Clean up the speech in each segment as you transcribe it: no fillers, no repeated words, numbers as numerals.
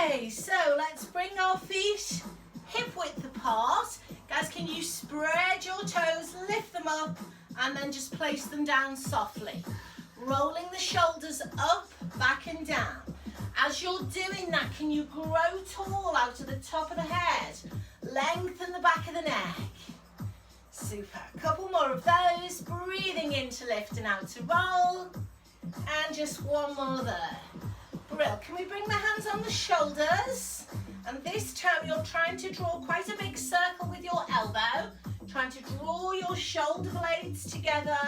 Okay, so let's bring our feet hip width apart. Guys, can you spread your toes, lift them up, and then just place them down softly. Rolling the shoulders up, back and down. As you're doing that, can you grow tall out of the top of the head? Lengthen the back of the neck. Super. A couple more of those. Breathing in to lift and out to roll. And just one more there. Brill. Can we bring the hands on the shoulders? And this time you're trying to draw quite a big circle with your elbow. Trying to draw your shoulder blades together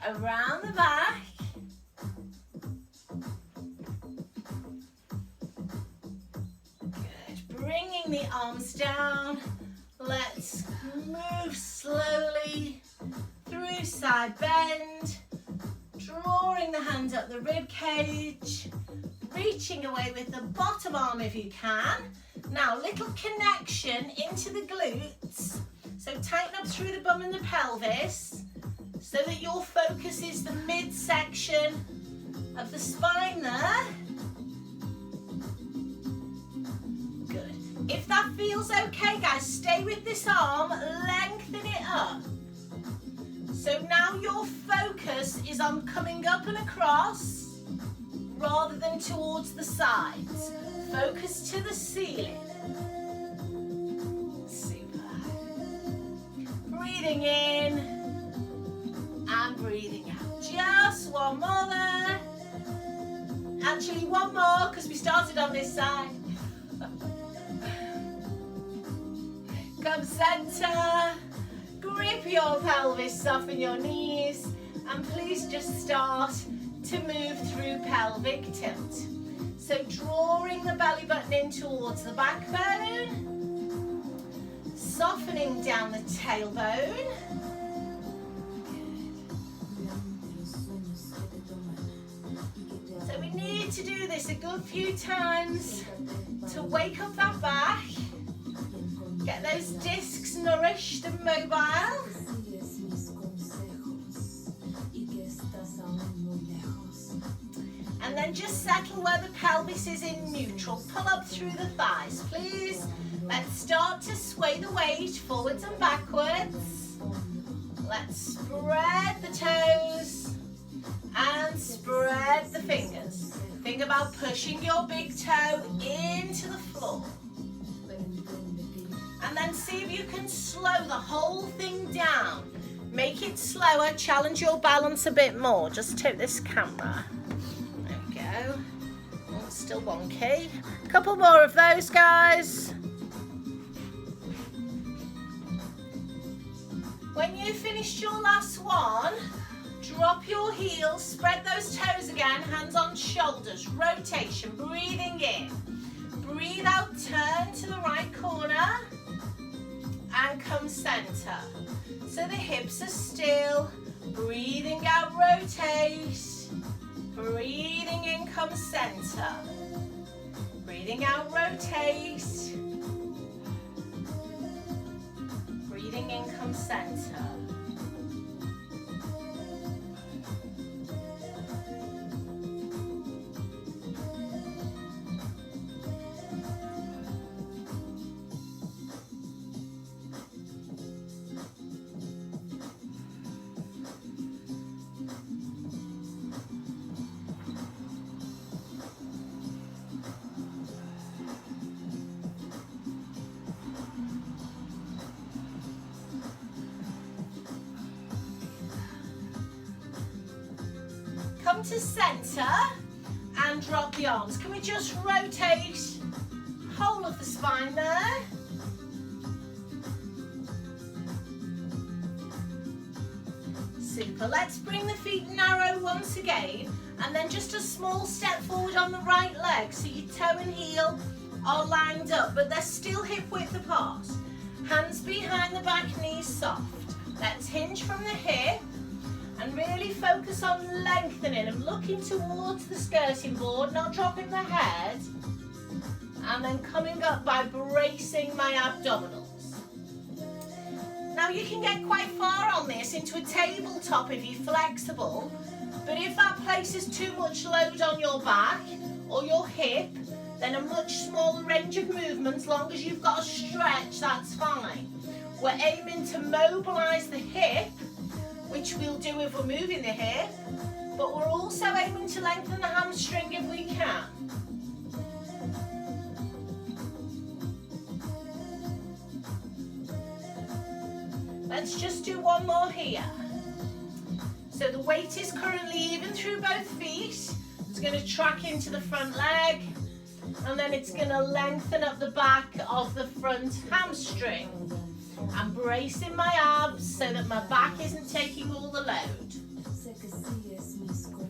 around the back. Good. Bringing the arms down. Let's move slowly through side bend. Drawing the hand up the rib cage. Reaching away with the bottom arm if you can. Now, little connection into the glutes. So tighten up through the bum and the pelvis so that your focus is the midsection of the spine there. Good. If that feels okay, guys, stay with this arm, lengthen it up. So now your focus is on coming up and across rather than towards the sides. Focus to the ceiling. Breathing in and breathing out. Just one more there. Actually, one more because we started on this side. Come center. Grip your pelvis, soften your knees, and please just start to move through pelvic tilt. So drawing the belly button in towards the backbone. Softening down the tailbone. So we need to do this a good few times to wake up that back. Get those discs nourished and mobile. And then just settle where the pelvis is in neutral. Pull up through the thighs, please. Let's start to sway the weight forwards and backwards. Let's spread the toes and spread the fingers. Think about pushing your big toe into the floor. And then see if you can slow the whole thing down. Make it slower, challenge your balance a bit more. Just take this camera. There we go. Oh, it's still wonky. A couple more of those, guys. When you've finished your last one, drop your heels, spread those toes again, hands on shoulders, rotation, breathing in. Breathe out, turn to the right corner and come center. So the hips are still, breathing out, rotate. Breathing in, come center. Breathing out, rotate. Breathing in, come center. Come to center and drop the arms. Can we just rotate whole of the spine there? Super. Let's bring the feet narrow once again, and then just a small step forward on the right leg so your toe and heel are lined up, but they're still hip width apart. Hands behind the back, knees soft. Let's hinge from the hip. And really focus on lengthening and looking towards the skirting board, not dropping the head. And then coming up by bracing my abdominals. Now you can get quite far on this into a tabletop if you're flexible, but if that places too much load on your back or your hip, then a much smaller range of movements. As long as you've got a stretch, that's fine. We're aiming to mobilise the hip, which we'll do if we're moving the hip, but we're also aiming to lengthen the hamstring if we can. Let's just do one more here. So the weight is currently even through both feet. It's going to track into the front leg, and then it's going to lengthen up the back of the front hamstring. I'm bracing my abs so that my back isn't taking all the load.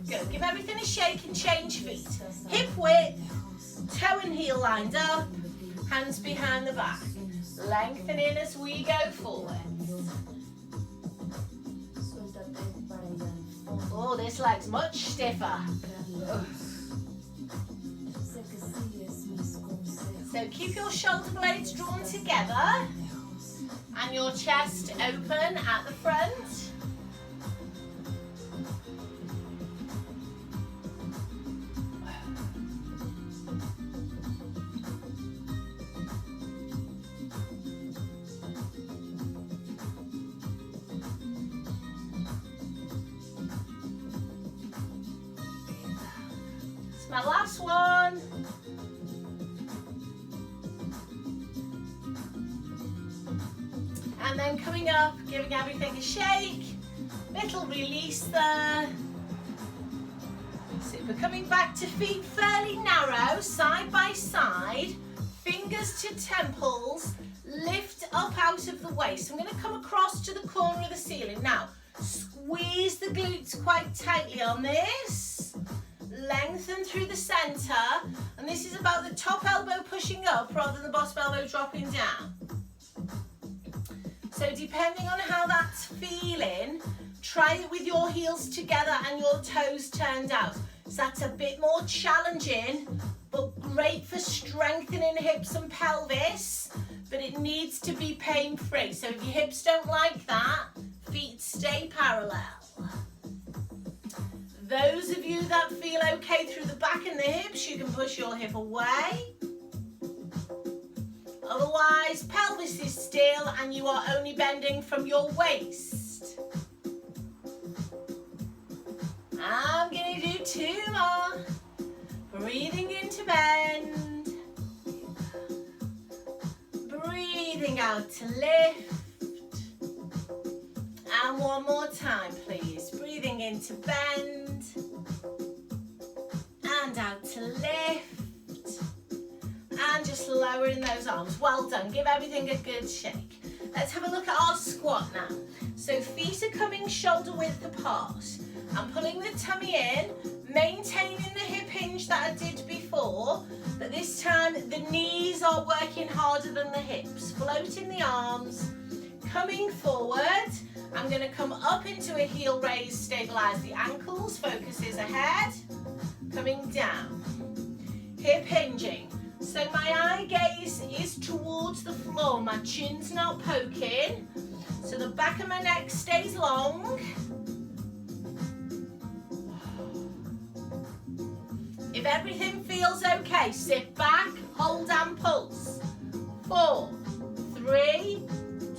Good. Give everything a shake and change feet. Hip width, toe and heel lined up, hands behind the back. Lengthening as we go forward. Oh, this leg's much stiffer. So keep your shoulder blades drawn together and your chest open at the front. It's my last one. And then coming up, giving everything a shake, little release there. Super. Coming back to feet fairly narrow, side by side, fingers to temples, lift up out of the waist. I'm going to come across to the corner of the ceiling. Now, squeeze the glutes quite tightly on this. Lengthen through the centre, and this is about the top elbow pushing up rather than the bottom elbow dropping down. So depending on how that's feeling, try it with your heels together and your toes turned out. So that's a bit more challenging, but great for strengthening hips and pelvis, but it needs to be pain-free. So if your hips don't like that, feet stay parallel. Those of you that feel okay through the back and the hips, you can push your hip away. Otherwise, pelvis is still and you are only bending from your waist. I'm going to do 2 more. Breathing in to bend. Breathing out to lift. And one more time, please. Breathing in to bend. And out to lift. And just lowering those arms. Well done. Give everything a good shake. Let's have a look at our squat now. So feet are coming shoulder width apart. I'm pulling the tummy in, maintaining the hip hinge that I did before, but this time the knees are working harder than the hips. Floating the arms, coming forward. I'm going to come up into a heel raise, stabilize the ankles, focus is ahead, coming down, hip hinging. So my eye gaze is towards the floor, my chin's not poking, so the back of my neck stays long. If everything feels okay, sit back, hold and pulse. 4, 3,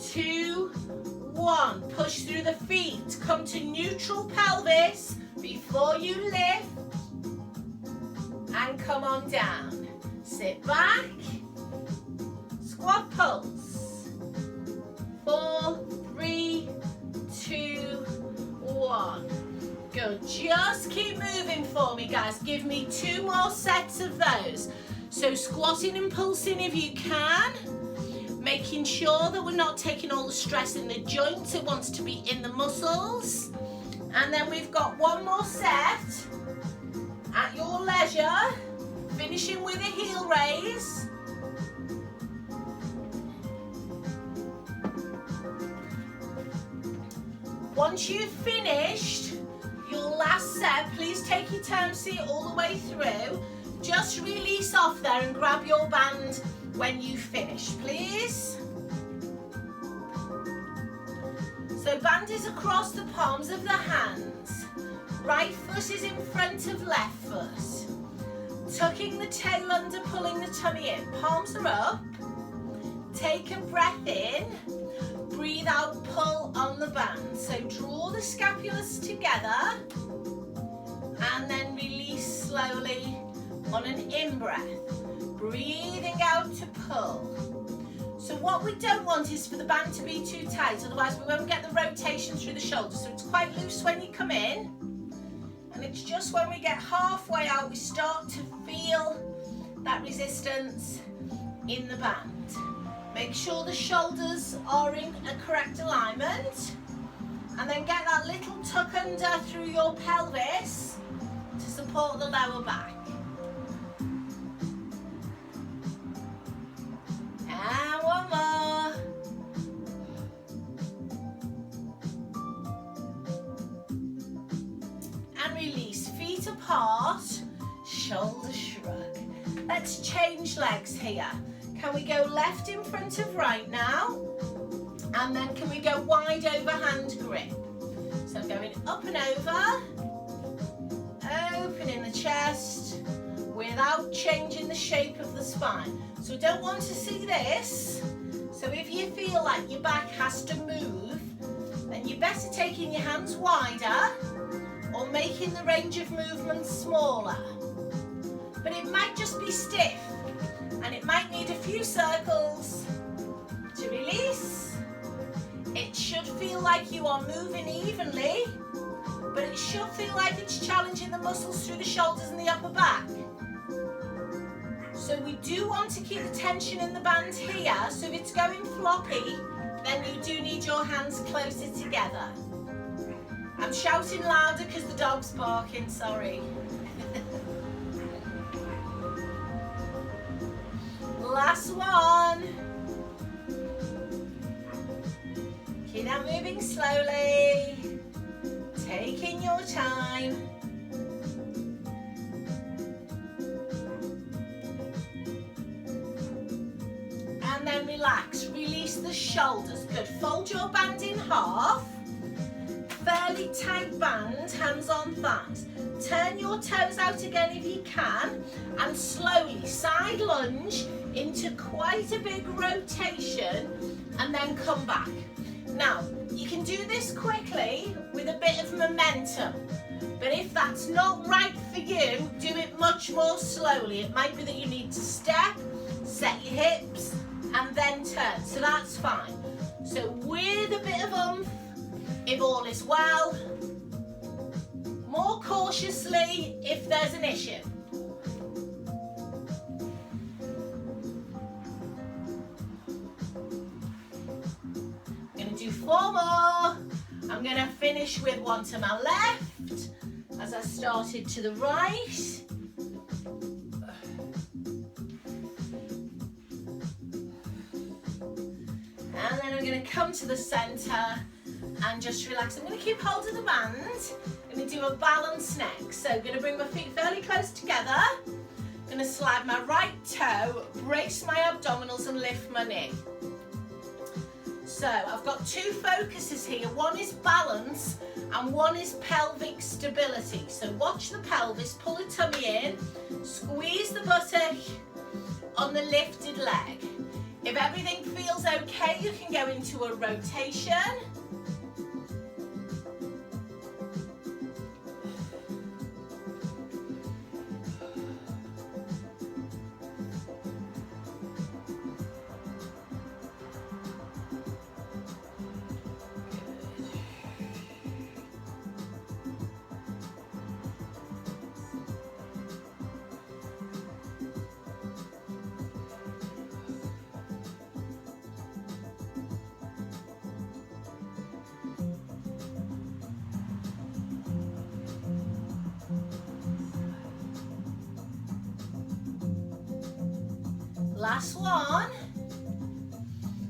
2, 1. Push through the feet, come to neutral pelvis before you lift, and come on down. Sit back, squat pulse. 4, 3, 2, 1. Good, just keep moving for me, guys. Give me 2 more sets of those. So squatting and pulsing if you can, making sure that we're not taking all the stress in the joints. It wants to be in the muscles. And then we've got 1 more set at your leisure, finishing with a heel raise. Once you've finished your last set, please take your time, see it all the way through. Just release off there and grab your band when you finish, please. So band is across the palms of the hands. Right foot is in front of left foot. Tucking the tail under, pulling the tummy in. Palms are up. Take a breath in. Breathe out, pull on the band. So draw the scapulas together and then release slowly on an in-breath. Breathing out to pull. So what we don't want is for the band to be too tight, otherwise we won't get the rotation through the shoulders. So it's quite loose when you come in, and it's just when we get halfway out we start to feel that resistance in the band. Make sure the shoulders are in a correct alignment, and then get that little tuck under through your pelvis to support the lower back. And one more. And release, feet apart, shoulder shrug. Let's change legs here. Can we go left in front of right now? And then can we go wide over hand grip? So going up and over, opening the chest without changing the shape of the spine. So we don't want to see this. So if you feel like your back has to move, then you're better taking your hands wider or making the range of movement smaller. But it might just be stiff, and it might need a few circles to release. It should feel like you are moving evenly, but it should feel like it's challenging the muscles through the shoulders and the upper back. So we do want to keep the tension in the band here, so if it's going floppy, then you do need your hands closer together. I'm shouting louder because the dog's barking, sorry. Last one. Keep that moving slowly, taking your time. And then relax, release the shoulders. Good, fold your band in half. Fairly tight band, hands on thighs. Turn your toes out again if you can, and slowly side lunge into quite a big rotation, and then come back. Now, you can do this quickly with a bit of momentum, but if that's not right for you, do it much more slowly. It might be that you need to step, set your hips, and then turn, so that's fine. So with a bit of oomph, if all is well, more cautiously if there's an issue. I'm going to do 4 more. I'm going to finish with one to my left as I started to the right. And then I'm going to come to the centre and just relax. I'm going to keep hold of the band. I'm going to do a balance next. So I'm going to bring my feet fairly close together. I'm going to slide my right toe, brace my abdominals and lift my knee. So I've got 2 focuses here. One is balance and one is pelvic stability. So watch the pelvis, pull the tummy in, squeeze the buttock on the lifted leg. If everything feels okay, you can go into a rotation. Last one.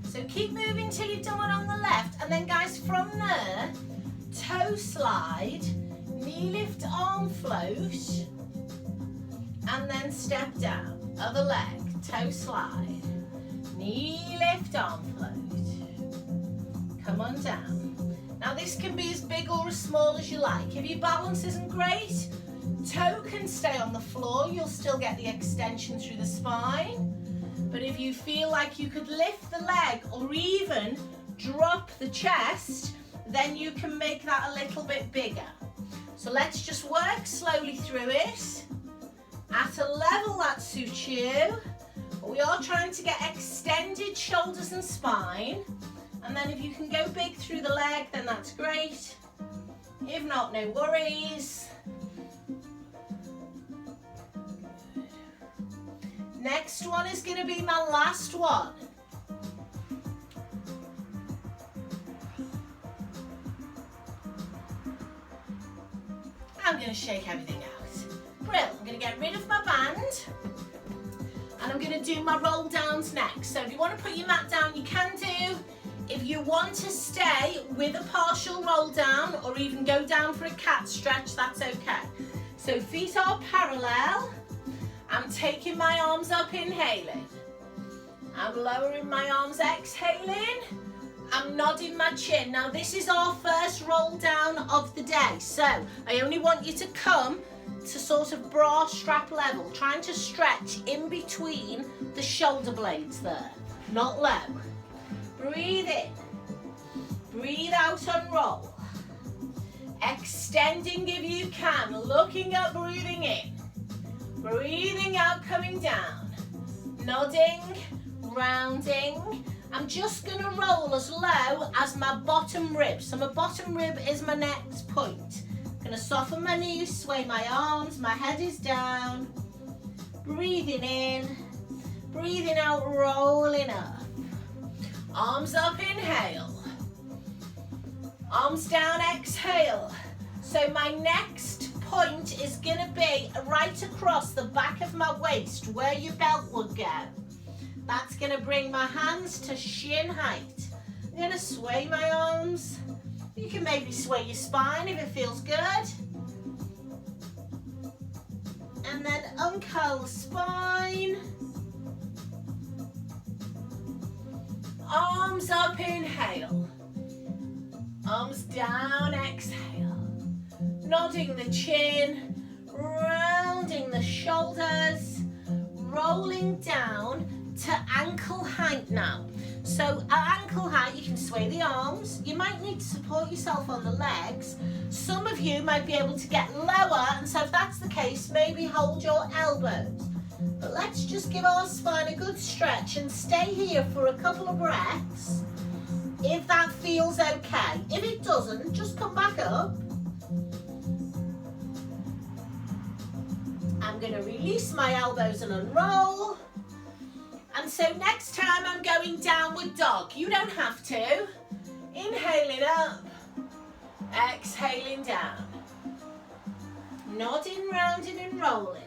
So keep moving till you've done one on the left, and then guys, from there, toe slide, knee lift, arm float, and then step down. Other leg, toe slide, knee lift, arm float. Come on down. Now this can be as big or as small as you like. If your balance isn't great, Toe can stay on the floor, you'll still get the extension through the spine. But if you feel like you could lift the leg or even drop the chest, then you can make that a little bit bigger. So let's just work slowly through it at a level that suits you. But we are trying to get extended shoulders and spine. And then if you can go big through the leg, then that's great. If not, no worries. Next one is going to be my last one. I'm going to shake everything out. Brilliant. I'm going to get rid of my band. And I'm going to do my roll downs next. So if you want to put your mat down, you can do. If you want to stay with a partial roll down or even go down for a cat stretch, that's okay. So feet are parallel. I'm taking my arms up, inhaling. I'm lowering my arms, exhaling. I'm nodding my chin. Now this is our first roll down of the day. So I only want you to come to sort of bra strap level, trying to stretch in between the shoulder blades there, not low. Breathe in, breathe out, unroll. Extending if you can, looking up, breathing in. Breathing out, coming down. Nodding, rounding. I'm just going to roll as low as my bottom rib. So my bottom rib is my next point. Going to soften my knees, sway my arms, my head is down. Breathing in, breathing out, rolling up. Arms up, inhale. Arms down, exhale. So my next point is going to be right across the back of my waist where your belt would go. That's going to bring my hands to shin height. I'm going to sway my arms. You can maybe sway your spine if it feels good. And then uncurl the spine. Arms up, inhale. Arms down, exhale. Nodding the chin, rounding the shoulders, rolling down to ankle height now. So at ankle height, you can sway the arms. You might need to support yourself on the legs. Some of you might be able to get lower, and so if that's the case, maybe hold your elbows. But let's just give our spine a good stretch and stay here for a couple of breaths, if that feels okay. If it doesn't, just come back up. I'm going to release my elbows and unroll. And so next time I'm going downward dog. You don't have to. Inhaling up, exhaling down. Nodding, rounding and rolling.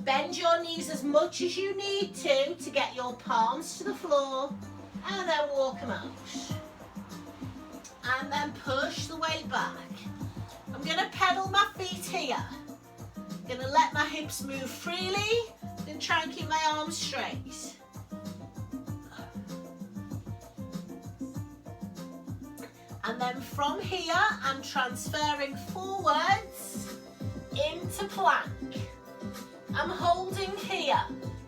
Bend your knees as much as you need to get your palms to the floor, and then walk them out. And then push the weight back. I'm going to pedal my feet here. I'm going to let my hips move freely, then try and keep my arms straight. And then from here, I'm transferring forwards into plank. I'm holding here.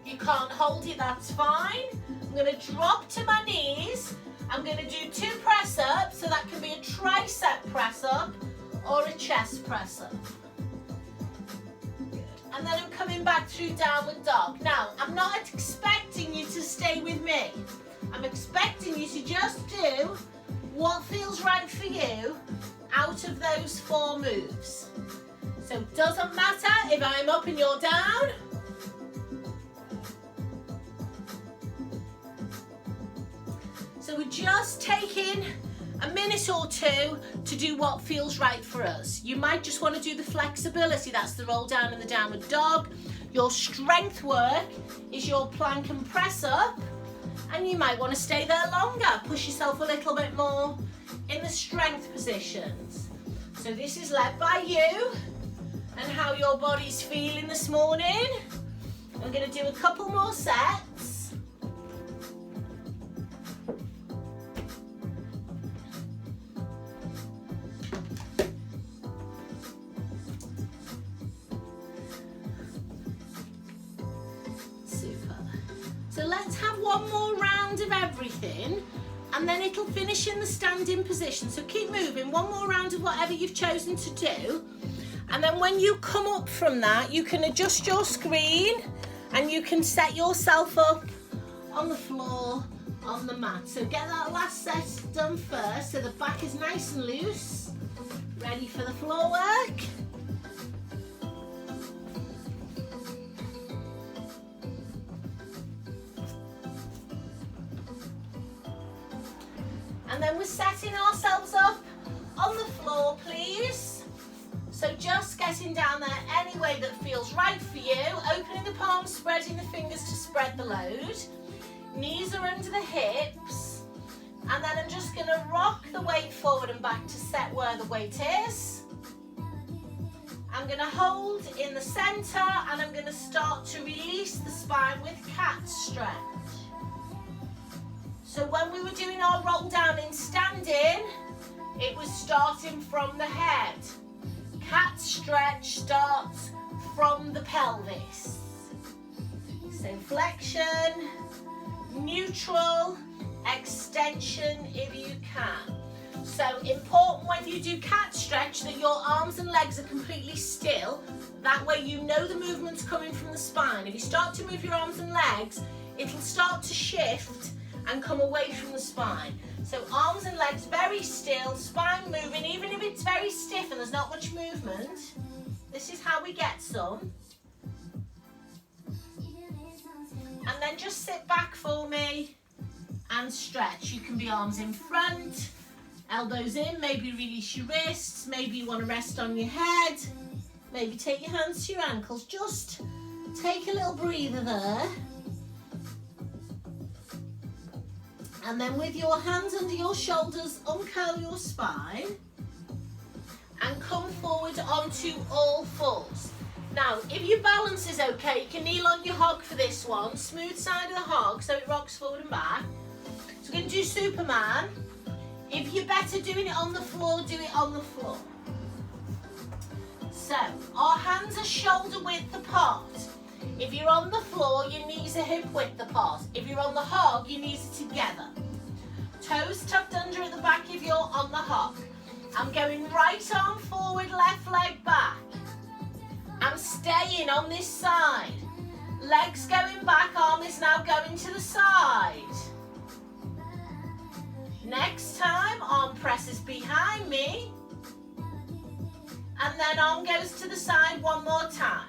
You can't hold it, that's fine. I'm going to drop to my knees. I'm going to do 2 press-ups, so that can be a tricep press-up or a chest press-up. And then I'm coming back through downward dog. Now, I'm not expecting you to stay with me. I'm expecting you to just do what feels right for you out of those 4 moves. So it doesn't matter if I'm up and you're down. So we're just taking a minute or 2 to do what feels right for us. You might just want to do the flexibility, that's the roll down and the downward dog. Your strength work is your plank and press up, and you might want to stay there longer. Push yourself a little bit more in the strength positions. So this is led by you and how your body's feeling this morning. We're going to do a couple more sets. So let's have one more round of everything, and then it'll finish in the standing position. So keep moving, one more round of whatever you've chosen to do. And then when you come up from that, you can adjust your screen and you can set yourself up on the floor, on the mat. So get that last set done first, so the back is nice and loose, ready for the floor work. And then we're setting ourselves up on the floor, please. So just getting down there any way that feels right for you, opening the palms, spreading the fingers to spread the load. Knees are under the hips, and then I'm just going to rock the weight forward and back to set where the weight is. I'm going to hold in the center, and I'm going to start to release the spine with cat stretch. So when we were doing our roll down in standing, it was starting from the head. Cat stretch starts from the pelvis. So flexion, neutral, extension if you can. So important when you do cat stretch that your arms and legs are completely still. That way you know the movement's coming from the spine. If you start to move your arms and legs, it'll start to shift and come away from the spine. So arms and legs very still, spine moving, even if it's very stiff and there's not much movement. This is how we get some. And then just sit back for me and stretch. You can be arms in front, elbows in, maybe release your wrists, maybe you want to rest on your head, maybe take your hands to your ankles. Just take a little breather there. And then with your hands under your shoulders, uncurl your spine and come forward onto all fours. Now, if your balance is okay, you can kneel on your hog for this one. Smooth side of the hog so it rocks forward and back. So we're going to do Superman. If you're better doing it on the floor, do it on the floor. So, our hands are shoulder width apart. If you're on the floor, your knees are hip width apart. If you're on the hog, your knees are together. Toes tucked under at the back if you're on the hog. I'm going right arm forward, left leg back. I'm staying on this side. Legs going back, arm is now going to the side. Next time, arm presses behind me. And then arm goes to the side one more time.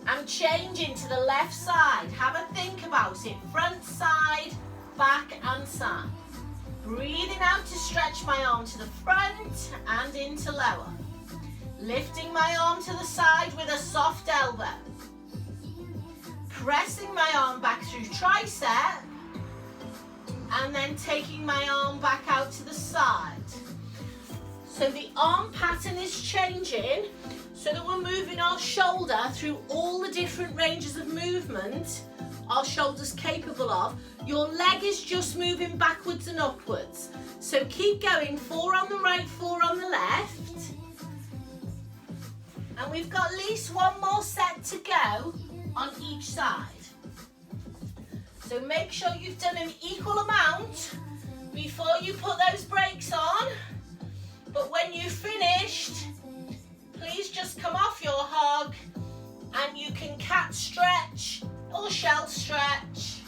I'm changing to the left side. Have a think about it. Front, side, back and side. Breathing out to stretch my arm to the front and into lower. Lifting my arm to the side with a soft elbow. Pressing my arm back through tricep. And then taking my arm back out to the side. So the arm pattern is changing so that we're moving our shoulder through all the different ranges of movement our shoulder's capable of. Your leg is just moving backwards and upwards. So keep going, 4 on the right, 4 on the left. And we've got at least one more set to go on each side. So make sure you've done an equal amount before you put those brakes on. But when you've finished, please just come off your hog and you can cat stretch or shell stretch.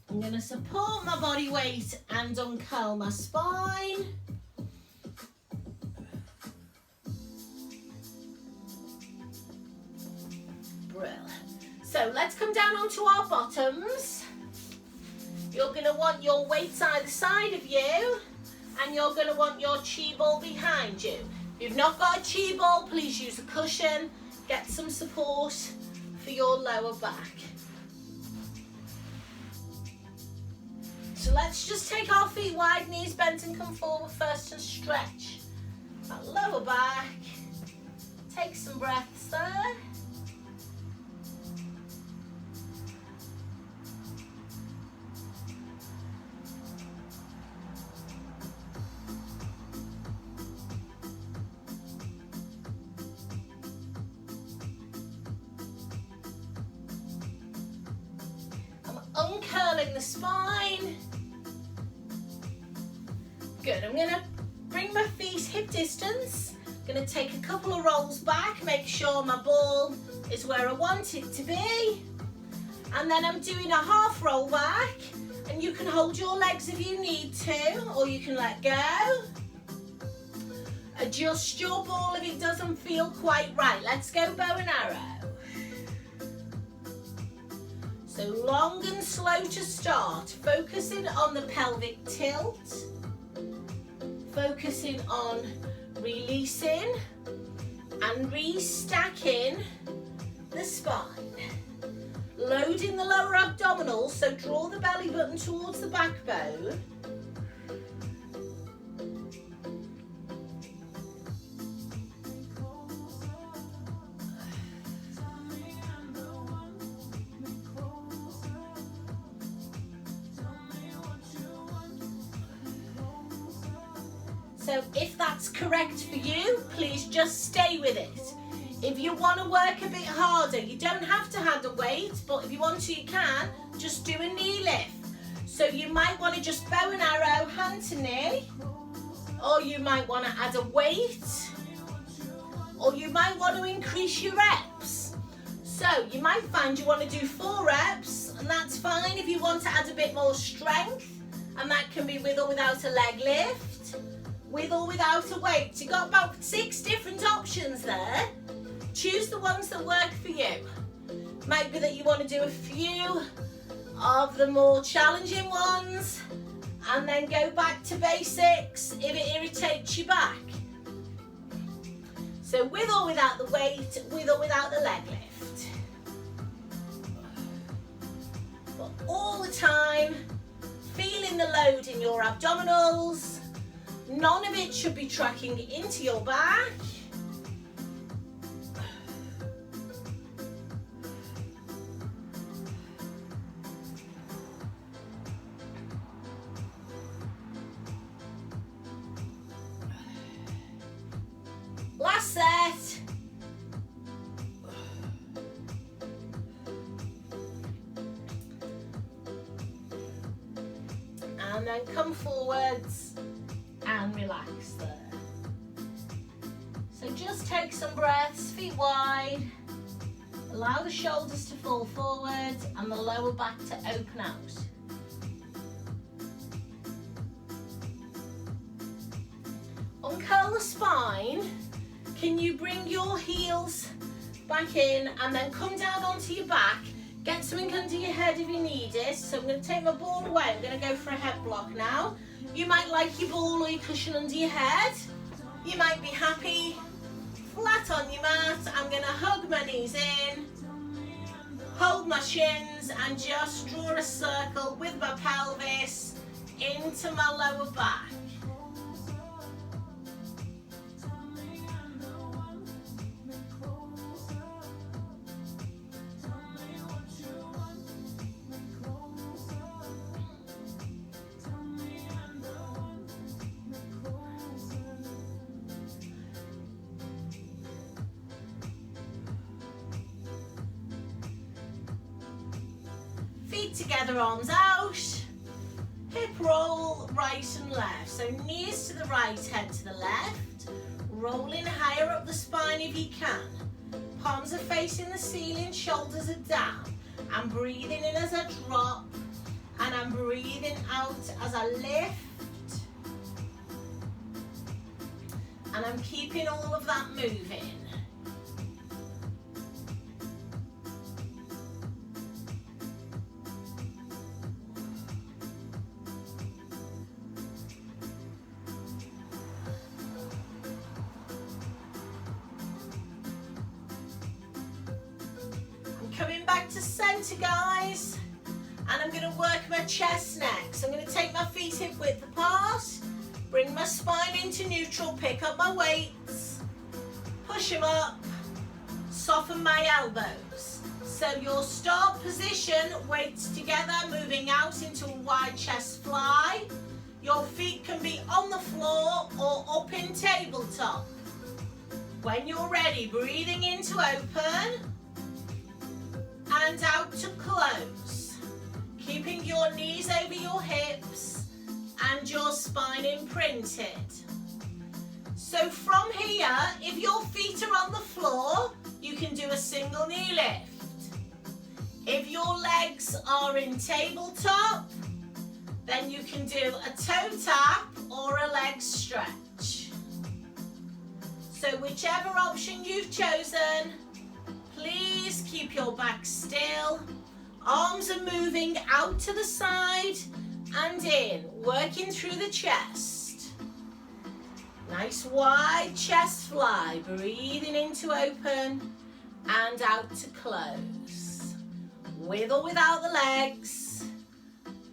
I'm going to support my body weight and uncurl my spine. Brilliant. So let's come down onto our bottoms. You're going to want your weights either side of you, and you're going to want your chi ball behind you. If you've not got a chi ball, please use a cushion. Get some support for your lower back. So let's just take our feet wide, knees bent, and come forward first and stretch that lower back. Take some breaths there. Uncurling the spine. Good. I'm going to bring my feet hip distance. I'm going to take a couple of rolls back, make sure my ball is where I want it to be. And then I'm doing a half roll back, and you can hold your legs if you need to, or you can let go. Adjust your ball if it doesn't feel quite right. Let's go bow and arrow. So long and slow to start, focusing on the pelvic tilt, focusing on releasing and restacking the spine. Loading the lower abdominals, so draw the belly button towards the backbone. So if that's correct for you, please just stay with it. If you want to work a bit harder, you don't have to add a weight, but if you want to, you can. Just do a knee lift. So you might want to just bow and arrow, hand to knee, or you might want to add a weight, or you might want to increase your reps. So you might find you want to do 4 reps, and that's fine if you want to add a bit more strength, and that can be with or without a leg lift, with or without a weight. You've got about 6 different options there. Choose the ones that work for you. Might be that you want to do a few of the more challenging ones and then go back to basics if it irritates your back. So with or without the weight, with or without the leg lift. But all the time, feeling the load in your abdominals. None of it should be tracking into your back. Last set. And then come forwards and relax there. So just take some breaths, feet wide. Allow the shoulders to fall forward and the lower back to open out. Uncurl the spine. Can you bring your heels back in and then come down onto your back? Get something under your head if you need it. So I'm going to take my ball away. I'm going to go for a head block now. You might like your ball or your cushion under your head. You might be happy flat on your mat. I'm going to hug my knees in, hold my shins and just draw a circle with my pelvis into my lower back. Feet together, arms out, hip roll right and left. So knees to the right, head to the left, rolling higher up the spine if you can. Palms are facing the ceiling, shoulders are down. I'm breathing in as I drop and I'm breathing out as I lift. And I'm keeping all of that moving. Coming back to center, guys, And I'm going to work my chest next. I'm going to take my feet hip width apart, bring my spine into neutral, pick up my weights, push them up, soften my elbows. So your start position, weights together, moving out into a wide chest fly. Your feet can be on the floor or up in tabletop. When you're ready, breathing into open and out to close. Keeping your knees over your hips and your spine imprinted. So from here, if your feet are on the floor, you can do a single knee lift. If your legs are in tabletop, then you can do a toe tap or a leg stretch. So whichever option you've chosen, please keep your back still. Arms are moving out to the side and in, working through the chest. Nice wide chest fly, breathing into open and out to close. With or without the legs.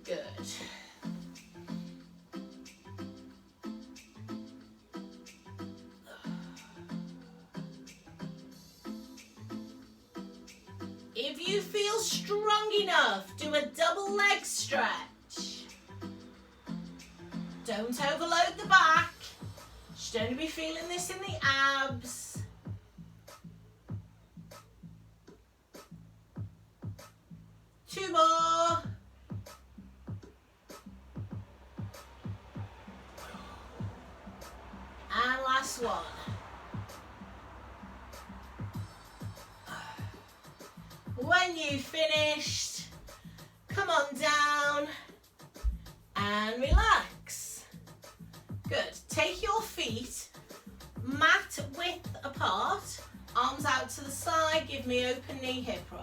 Good. If you feel strong enough, do a double leg stretch. Don't overload the back. Should only be feeling this in the abs. Two more. And last one. When you've finished, come on down and relax. Good. Take your feet mat width apart, arms out to the side, give me open knee hip roll.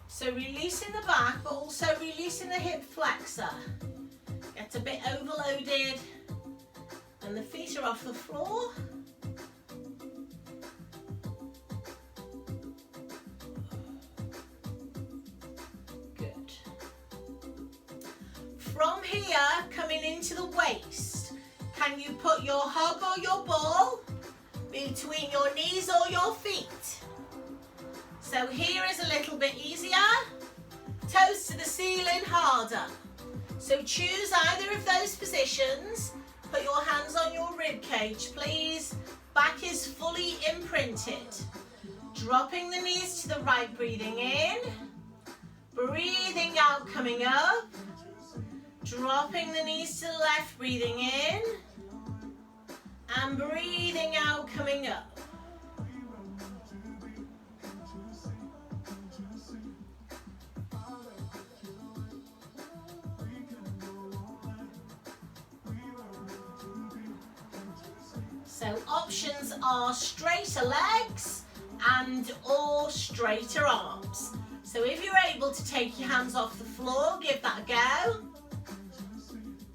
So releasing the back, but also releasing the hip flexor. Get a bit overloaded and the feet are off the floor. From here, coming into the waist, can you put your hug or your ball between your knees or your feet? So here is a little bit easier. Toes to the ceiling, harder. So choose either of those positions. Put your hands on your rib cage, please. Back is fully imprinted. Dropping the knees to the right, breathing in. Breathing out, coming up. Dropping the knees to the left, breathing in. And breathing out, coming up. So options are straighter legs and or straighter arms. So if you're able to take your hands off the floor, give that a go.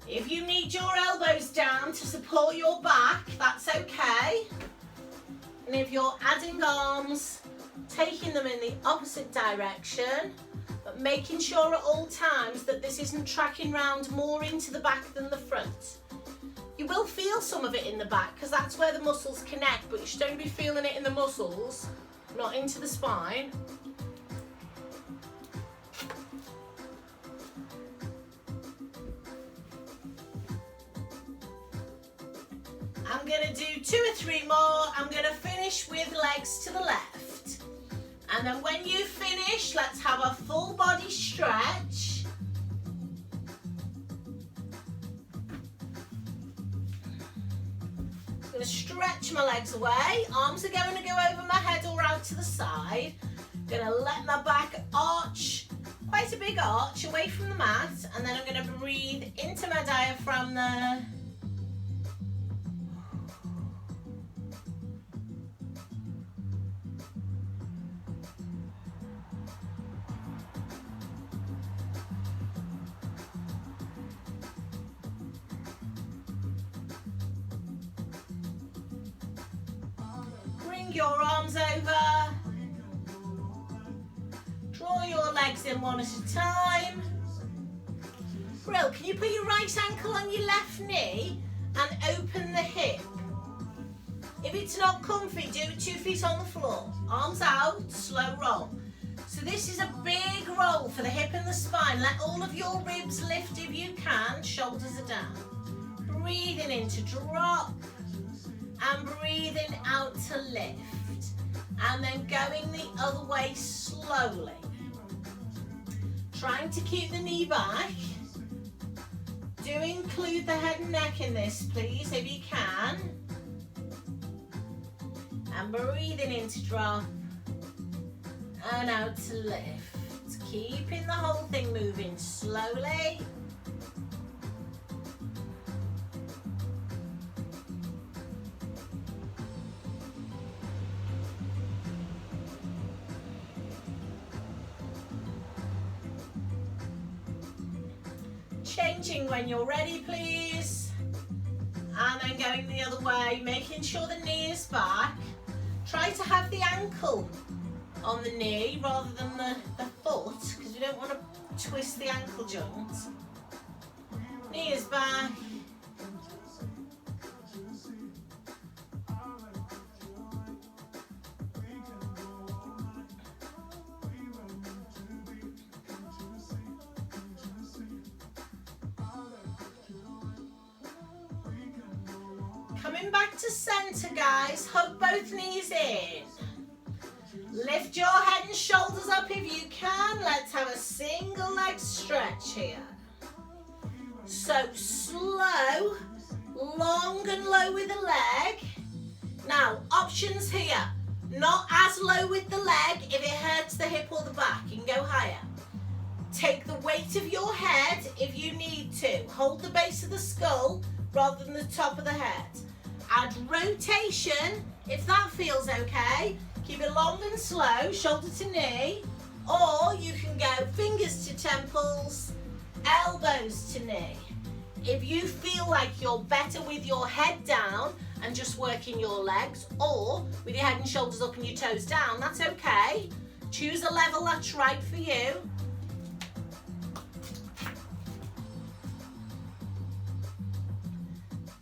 If you need your elbows down to support your back, that's okay. And if you're adding arms, taking them in the opposite direction, but making sure at all times that this isn't tracking round more into the back than the front. You will feel some of it in the back because that's where the muscles connect, but you should only be feeling it in the muscles, not into the spine. I'm going to do 2 or 3 more. I'm going to finish with legs to the left. And then when you finish, let's have a full body stretch. I'm going to stretch my legs away. Arms are going to go over my head or out to the side. I'm going to let my back arch, quite a big arch, away from the mat. And then I'm going to breathe into my diaphragm there. Your arms over, draw your legs in one at a time. Brill, can you put your right ankle on your left knee and open the hip? If it's not comfy, do it 2 feet on the floor. Arms out, slow roll. So this is a big roll for the hip and the spine. Let all of your ribs lift if you can. Shoulders are down. Breathing in to drop. And breathing out to lift. And then going the other way slowly. Trying to keep the knee back. Do include the head and neck in this, please, if you can. And breathing in to drop. And out to lift. Keeping the whole thing moving slowly. Changing when you're ready, please. And then going the other way, making sure the knee is back. Try to have the ankle on the knee rather than the foot, because we don't want to twist the ankle joint. Knee is back. Coming back to center, guys. Hug both knees in. Lift your head and shoulders up if you can. Let's have a single leg stretch here. So slow, long and low with the leg. Now, options here. Not as low with the leg if it hurts the hip or the back. You can go higher. Take the weight of your head if you need to. Hold the base of the skull rather than the top of the head. Add rotation if that feels okay. Keep it long and slow, shoulder to knee, or you can go fingers to temples, elbows to knee. If you feel like you're better with your head down and just working your legs, or with your head and shoulders up and your toes down, that's okay. Choose a level that's right for you.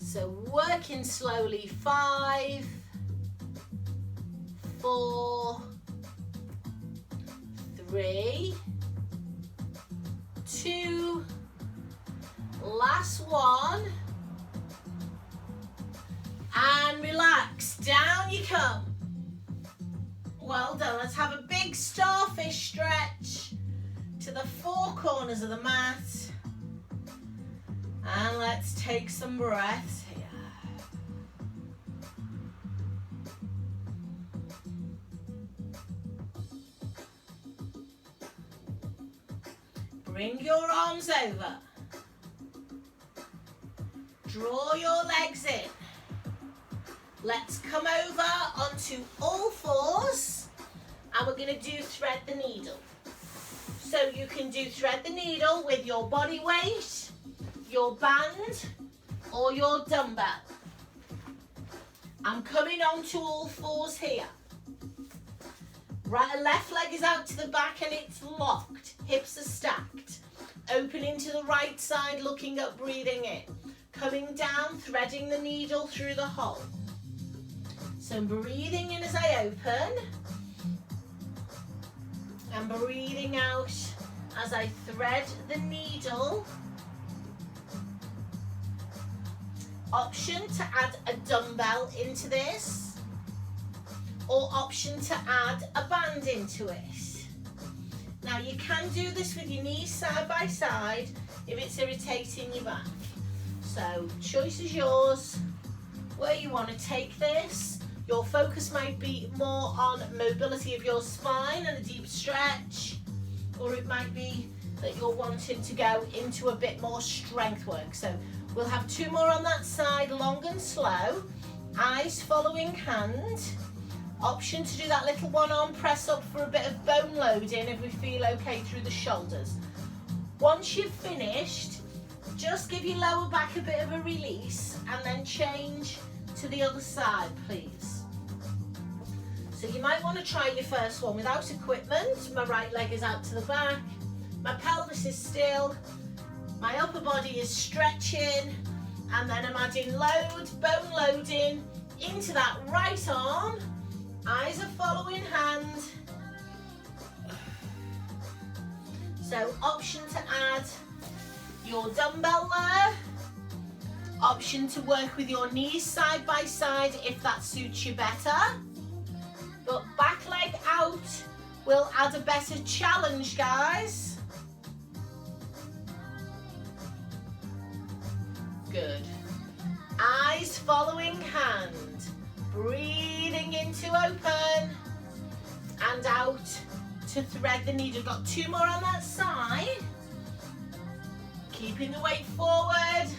So working slowly, 5, 4, 3, 2, last one, and relax, down you come. Well done. Let's have a big starfish stretch to the 4 corners of the mat, and let's take some breaths here. Bring your arms over. Draw your legs in. Let's come over onto all fours, and we're going to do thread the needle. So you can do thread the needle with your body weight, your band, or your dumbbell. I'm coming onto all fours here. Right, left leg is out to the back and it's locked. Hips are stacked. Opening to the right side, looking up, breathing in. Coming down, threading the needle through the hole. So I'm breathing in as I open. And breathing out as I thread the needle. Option to add a dumbbell into this. Or option to add a band into it. Now you can do this with your knees side by side if it's irritating your back. So choice is yours, where you want to take this. Your focus might be more on mobility of your spine and a deep stretch, or it might be that you're wanting to go into a bit more strength work. So we'll have 2 more on that side, long and slow, eyes following hand. Option to do that little one-arm press up for a bit of bone loading if we feel okay through the shoulders. Once you've finished, just give your lower back a bit of a release and then change to the other side, please. So you might want to try your first one without equipment. My right leg is out to the back, my pelvis is still, my upper body is stretching, and then I'm adding load, bone loading into that right arm. Eyes are following hand. So option to add your dumbbell there. Option to work with your knees side by side if that suits you better. But back leg out will add a better challenge, guys. Good. Eyes following hand. Breathing into open and out to thread the needle. Got 2 more on that side. Keeping the weight forward.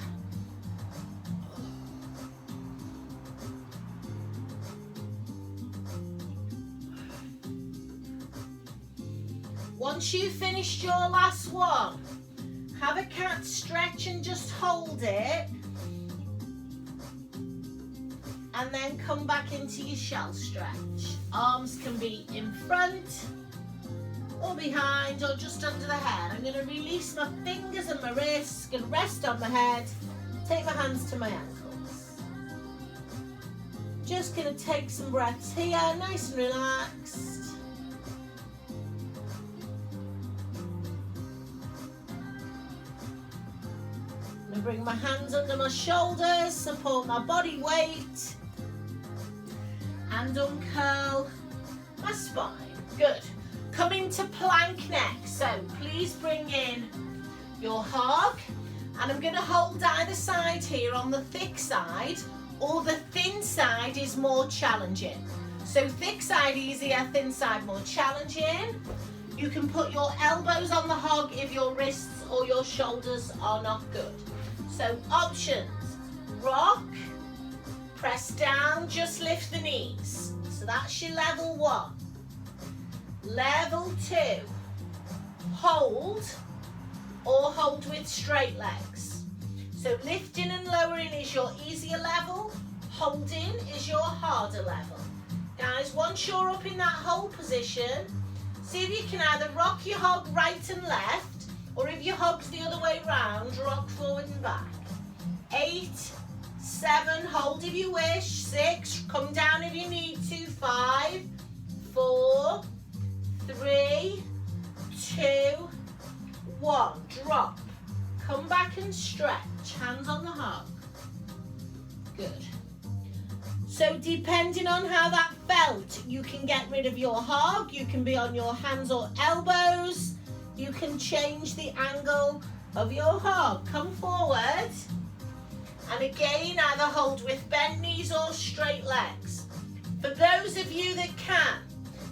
Once you've finished your last one, have a cat stretch and just hold it. And then come back into your shell stretch. Arms can be in front or behind or just under the head. I'm going to release my fingers and my wrists, going to rest on my head, take my hands to my ankles. Just going to take some breaths here, nice and relaxed. I'm going to bring my hands under my shoulders, support my body weight. And uncurl my spine. Good. Come into plank next. So please bring in your hog. And I'm going to hold either side here on the thick side, or the thin side is more challenging. So thick side easier, thin side more challenging. You can put your elbows on the hog if your wrists or your shoulders are not good. So options: rock, press down, just lift the knees. So that's your level 1. Level 2, hold or hold with straight legs. So lifting and lowering is your easier level, holding is your harder level. Guys, once you're up in that hold position, see if you can either rock your hog right and left, or if your hog's the other way round, rock forward and back. 8, 7, hold if you wish. 6, come down if you need to. 5, 4, 3, 2, 1. Drop. Come back and stretch. Hands on the hog. Good. So depending on how that felt, you can get rid of your hog. You can be on your hands or elbows. You can change the angle of your hog. Come forward. And again, either hold with bent knees or straight legs. For those of you that can,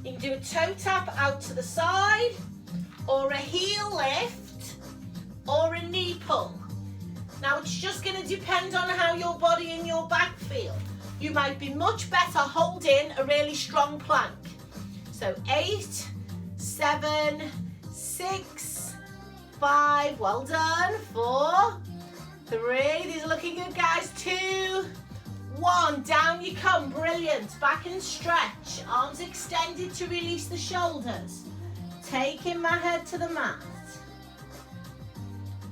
you can do a toe tap out to the side, or a heel lift, or a knee pull. Now it's just going to depend on how your body and your back feel. You might be much better holding a really strong plank. So 8, 7, 6, 5, well done, 4, 3, these are looking good, guys. 2, 1, down you come, brilliant. Back and stretch, arms extended to release the shoulders. Taking my head to the mat.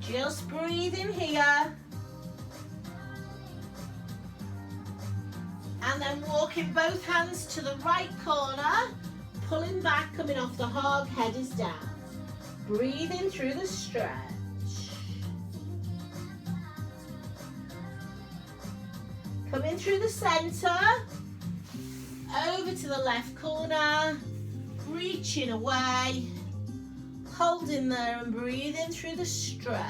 Just breathe in here. And then walking both hands to the right corner, pulling back, coming off the hog, head is down. Breathing through the stretch. Coming through the center, over to the left corner, reaching away, holding there and breathing through the stretch.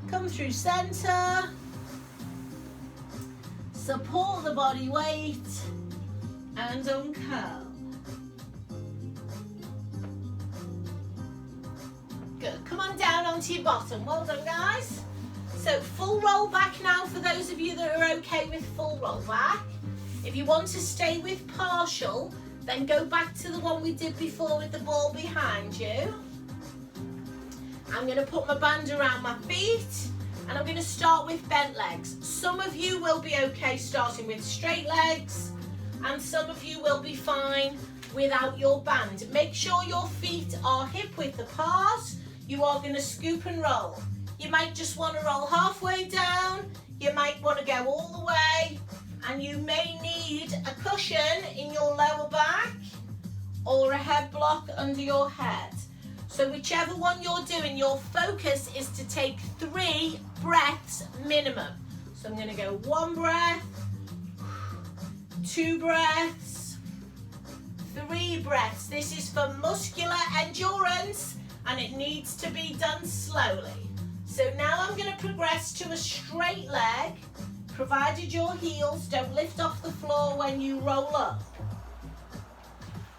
Come through center, support the body weight and uncurl. Good, come on down onto your bottom. Well done, guys. So full roll back now for those of you that are okay with full roll back. If you want to stay with partial, then go back to the one we did before with the ball behind you. I'm going to put my band around my feet and I'm going to start with bent legs. Some of you will be okay starting with straight legs and some of you will be fine without your band. Make sure your feet are hip width apart. You are going to scoop and roll. You might just want to roll halfway down. You might want to go all the way, and you may need a cushion in your lower back or a head block under your head. So whichever one you're doing, your focus is to take 3 breaths minimum. So I'm going to go 1 breath, 2 breaths, 3 breaths. This is for muscular endurance and it needs to be done slowly. So now I'm going to progress to a straight leg, provided your heels don't lift off the floor when you roll up.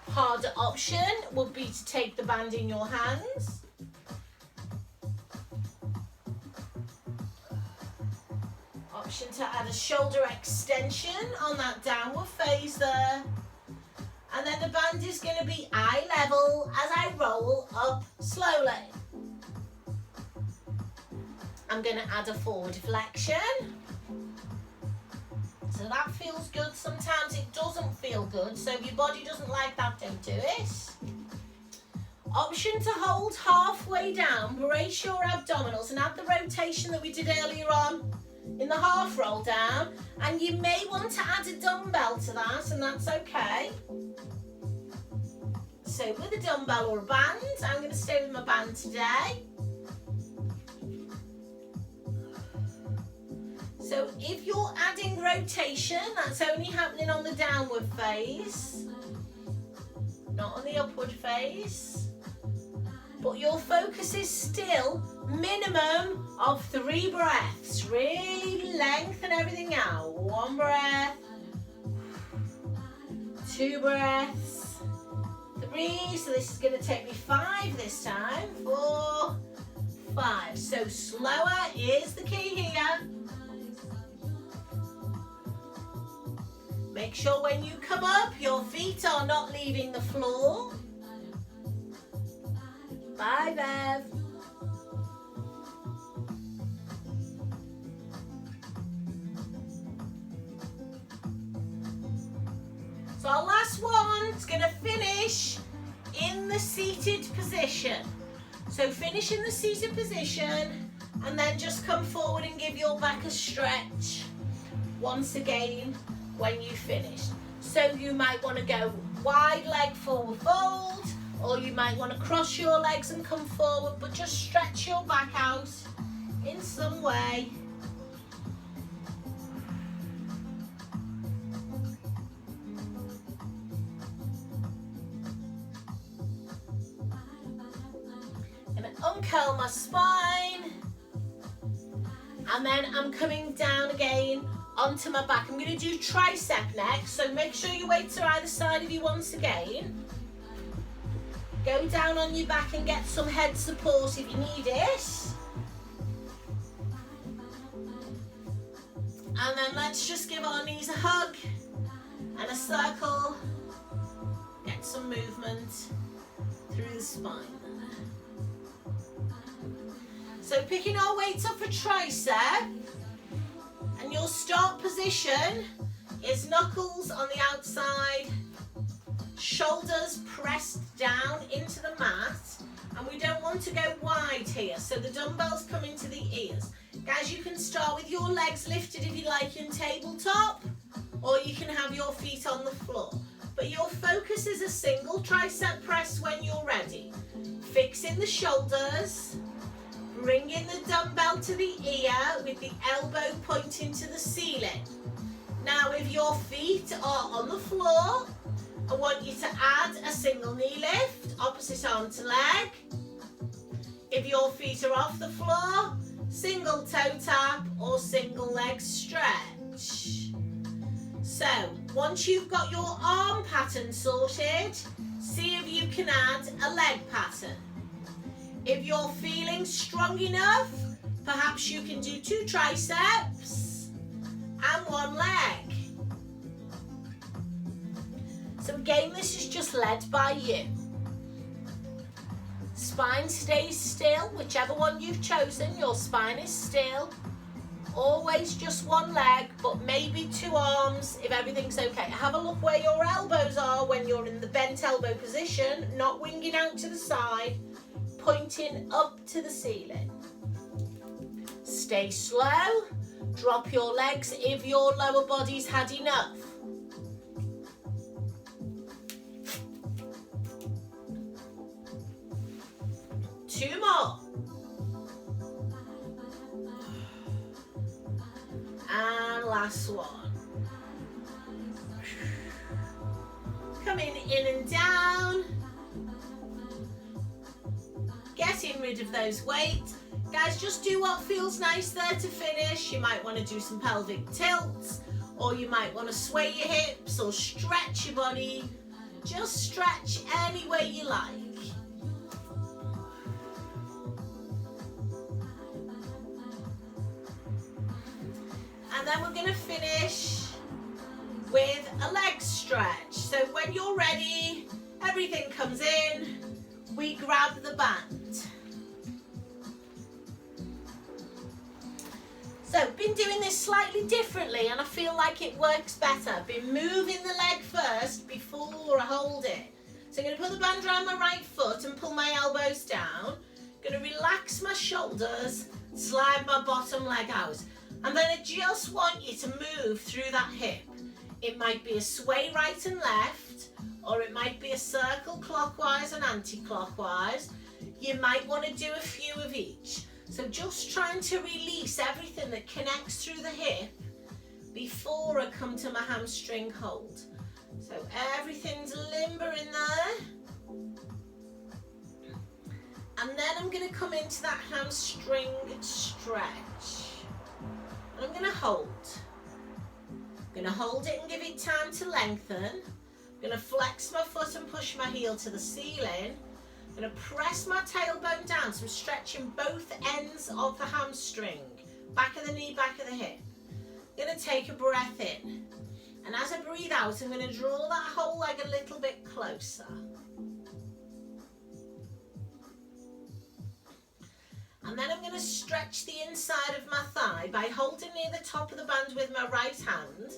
Harder option would be to take the band in your hands. Option to add a shoulder extension on that downward phase there. And then the band is going to be eye level as I roll up slowly. I'm going to add a forward flexion. So that feels good. Sometimes it doesn't feel good. So if your body doesn't like that, don't do it. Option to hold halfway down. Brace your abdominals and add the rotation that we did earlier on in the half roll down. And you may want to add a dumbbell to that, and that's okay. So with a dumbbell or a band, I'm going to stay with my band today. So if you're adding rotation, that's only happening on the downward phase, not on the upward phase. But your focus is still minimum of 3 breaths. Really lengthen everything out. 1 breath, 2 breaths, 3. So this is going to take me 5 this time. 4, 5. So slower is the key here. Make sure when you come up, your feet are not leaving the floor. Bye, Bev. So our last one is going to finish in the seated position. So finish in the seated position and then just come forward and give your back a stretch once again when you finish. So you might want to go wide leg forward fold, or you might want to cross your legs and come forward, but just stretch your back out in some way. I'm going to uncurl my spine, and then I'm coming down again onto my back. I'm going to do tricep next, so make sure your weights are either side of you once again. Go down on your back and get some head support if you need it. And then let's just give our knees a hug and a circle. Get some movement through the spine. So picking our weights up for tricep, and your start position is knuckles on the outside, shoulders pressed down into the mat, and we don't want to go wide here, so the dumbbells come into the ears. Guys, you can start with your legs lifted if you like in tabletop, or you can have your feet on the floor. But your focus is a single tricep press when you're ready. Fixing the shoulders, bringing the dumbbell to the ear with the elbow pointing to the ceiling. Now if your feet are on the floor, I want you to add a single knee lift, opposite arm to leg. If your feet are off the floor, single toe tap or single leg stretch. So once you've got your arm pattern sorted, see if you can add a leg pattern. If you're feeling strong enough, perhaps you can do 2 triceps and 1 leg. So again, this is just led by you. spine stays still, whichever one you've chosen, your spine is still. Always just one leg, but maybe two arms if everything's okay. Have a look where your elbows are when you're in the bent elbow position, not winging out to the side, pointing up to the ceiling. Stay slow. Drop your legs if your lower body's had enough. Two more. And last one. Coming in and down. Getting rid of those weights. Guys, just do what feels nice there to finish. You might want to do some pelvic tilts, or you might want to sway your hips or stretch your body. Just stretch any way you like. And then we're going to finish with a leg stretch. So when you're ready, everything comes in, we grab the band. So been doing this slightly differently and I feel like it works better. Been moving the leg first before I hold it. So I'm going to put the band around my right foot and pull my elbows down. Going to relax my shoulders, slide my bottom leg out. And then I just want you to move through that hip. It might be a sway right and left, or it might be a circle clockwise and anti-clockwise. You might want to do a few of each. So just trying to release everything that connects through the hip before I come to my hamstring hold. So everything's limber in there. And then I'm going to come into that hamstring stretch. And I'm going to hold. I'm going to hold it and give it time to lengthen. I'm going to flex my foot and push my heel to the ceiling. I'm going to press my tailbone down, so I'm stretching both ends of the hamstring. Back of the knee, back of the hip. I'm going to take a breath in. And as I breathe out, I'm going to draw that whole leg a little bit closer. And then I'm going to stretch the inside of my thigh by holding near the top of the band with my right hand,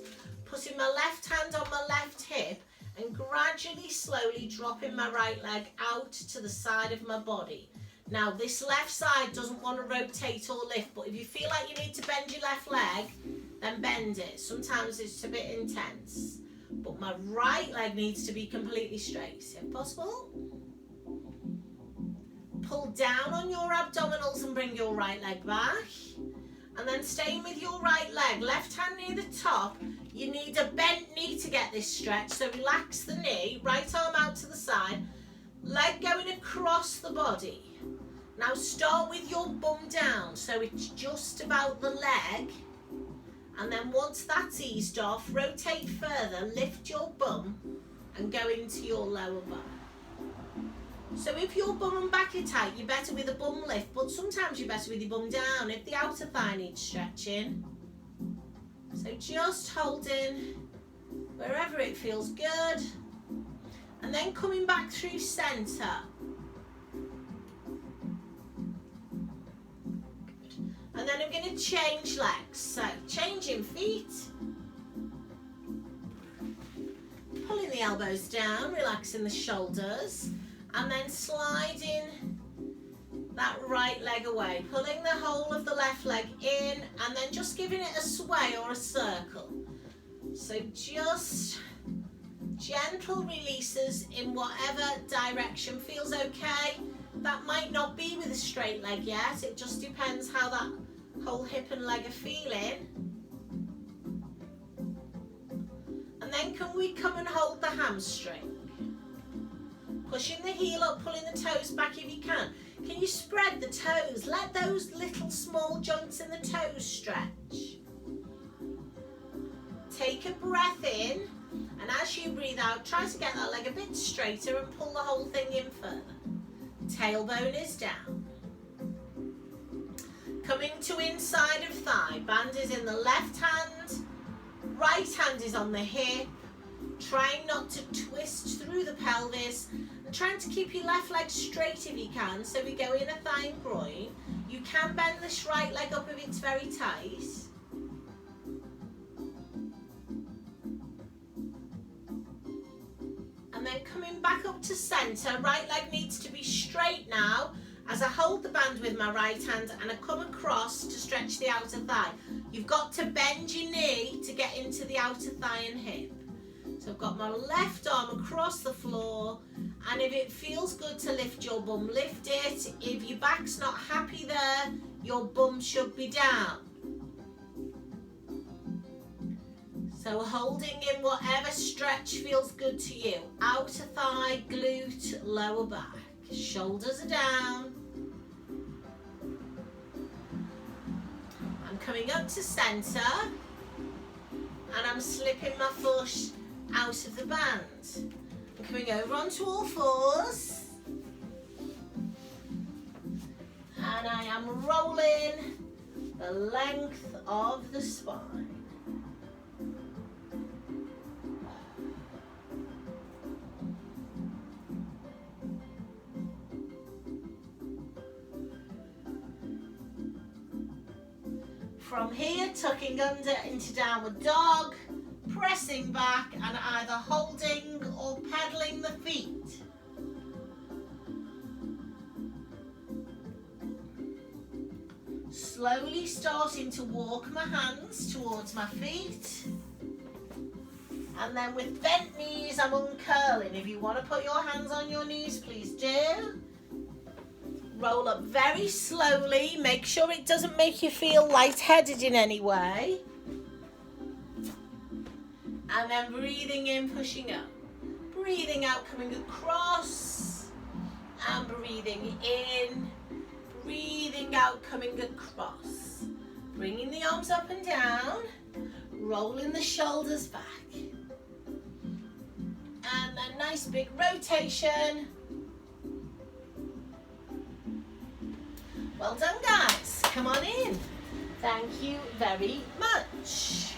putting my left hand on my left hip, and gradually, slowly dropping my right leg out to the side of my body. Now, this left side doesn't want to rotate or lift, but if you feel like you need to bend your left leg, then bend it. Sometimes it's a bit intense, but my right leg needs to be completely straight, if possible. Pull down on your abdominals and bring your right leg back. And then staying with your right leg, left hand near the top. You need a bent knee to get this stretch, so relax the knee, right arm out to the side, leg going across the body. Now start with your bum down, so it's just about the leg. And then once that's eased off, rotate further, lift your bum and go into your lower back. So if your bum and back are tight, you're better with a bum lift, but sometimes you're better with your bum down if the outer thigh needs stretching. So just holding wherever it feels good, and then coming back through centre. And then I'm going to change legs. So changing feet, pulling the elbows down, relaxing the shoulders. And then sliding that right leg away, pulling the whole of the left leg in, and then just giving it a sway or a circle. So just gentle releases in whatever direction feels okay. That might not be with a straight leg yet, it just depends how that whole hip and leg are feeling. And then can we come and hold the hamstring? Pushing the heel up, pulling the toes back if you can. Can you spread the toes? Let those little small joints in the toes stretch. Take a breath in, and as you breathe out, try to get that leg a bit straighter and pull the whole thing in further. Tailbone is down. Coming to inside of thigh. Band is in the left hand, right hand is on the hip. Trying not to twist through the pelvis, and trying to keep your left leg straight if you can. So we go inner thigh and groin. You can bend this right leg up if it's very tight. And then coming back up to centre, right leg needs to be straight now as I hold the band with my right hand and I come across to stretch the outer thigh. You've got to bend your knee to get into the outer thigh and hip. So I've got my left arm across the floor, and if it feels good to lift your bum, lift it. If your back's not happy there, your bum should be down. So holding in whatever stretch feels good to you. Outer thigh, glute, lower back. Shoulders are down. I'm coming up to centre, and I'm slipping my foot out of the band. I'm coming over onto all fours, and I am rolling the length of the spine. From here, tucking under into downward dog, pressing back and either holding or pedaling the feet. Slowly starting to walk my hands towards my feet. And then with bent knees, I'm uncurling. If you want to put your hands on your knees, please do. Roll up very slowly. Make sure it doesn't make you feel lightheaded in any way. And then breathing in, pushing up. Breathing out, coming across. And breathing in. Breathing out, coming across. Bringing the arms up and down. Rolling the shoulders back. And then nice big rotation. Well done, guys. Come on in. Thank you very much.